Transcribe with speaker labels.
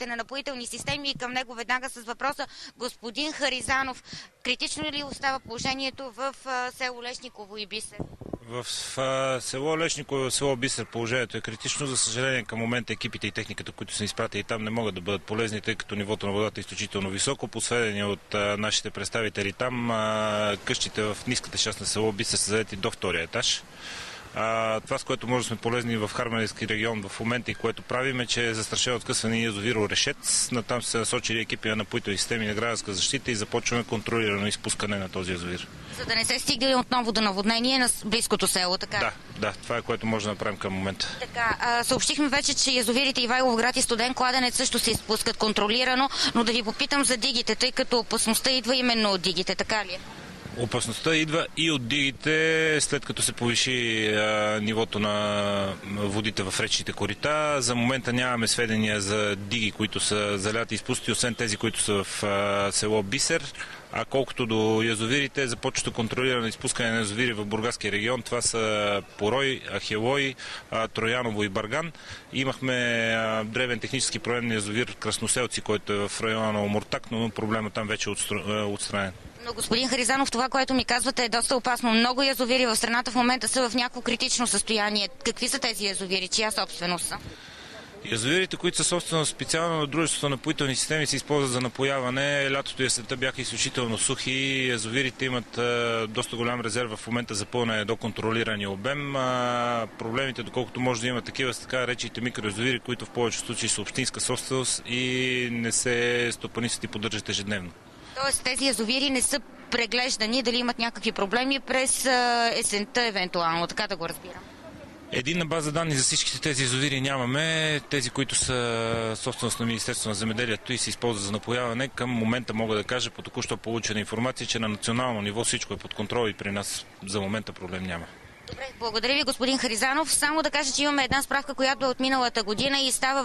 Speaker 1: на напоителни системи и към него веднага с въпроса: господин Харизанов, критично ли остава положението в село Лешниково и Бисер?
Speaker 2: В село Лешниково и в село Бисер положението е критично. За съжаление, към момента екипите и техниката, които са изпратили там, не могат да бъдат полезни, тъй като нивото на водата е изключително високо. По сведения от нашите представители там, къщите в ниската част на село Бисер са заети до втория етаж. Това, с което може да сме полезни в Хармански регион в момента и което правим, е, че е застрашено откъсване язовир Орешец. Натам са насочили екипи на напоителни системи на гражданска защита и започваме контролирано изпускане на този язовир.
Speaker 1: За да не се стигне отново до наводнение на близкото село, така?
Speaker 2: Да, това е, което може да направим към момента.
Speaker 1: Така, съобщихме вече, че язовирите Ивайловград и Студен кладенец също се изпускат контролирано, но да ви попитам за дигите, тъй като опасността идва именно от дигите, така ли е?
Speaker 2: Опасността идва и от дигите, след като се повиши нивото на водите в речните корита. За момента нямаме сведения за диги, които са заляти и изпусти, освен тези, които са в село Бисер. А колкото до язовирите, започва контролирано изпускане на язовири в Бургаския регион. Това са Порой, Ахелой, Трояново и Барган. Имахме древен технически проблем на язовир Красноселци, който е в района на Омуртак, но проблемът там вече е отстранен.
Speaker 1: Но господин Харизанов, това, което ми казвате, е доста опасно. Много язовири в страната в момента са в някакво критично състояние. Какви са тези язовири? Чия собственост са?
Speaker 2: Язовирите, които са собственост специално на дружеството на напоителни системи, се използват за напояване. Лятото и есента бяха изключително сухи. Язовирите имат доста голям резерв в момента за пълнене до контролирания обем. Проблемите, доколкото може да има такива, с така речите микроязовири, които в повечето случаи са общинска собственост и не се стопанисват и поддържат ежедневно.
Speaker 1: Тоест тези язовири не са преглеждани, дали имат някакви проблеми през есента, евентуално, така да го разбирам?
Speaker 2: Единна база данни за всичките тези язовири нямаме. Тези, които са собственост на Министерството на земеделието и се използват за напояване, към момента мога да кажа по току-що получена информация, че на национално ниво всичко е под контрол и при нас за момента проблем няма.
Speaker 1: Добре, благодаря ви, господин Харизанов. Само да кажа, че имаме една справка, която е от миналата година и става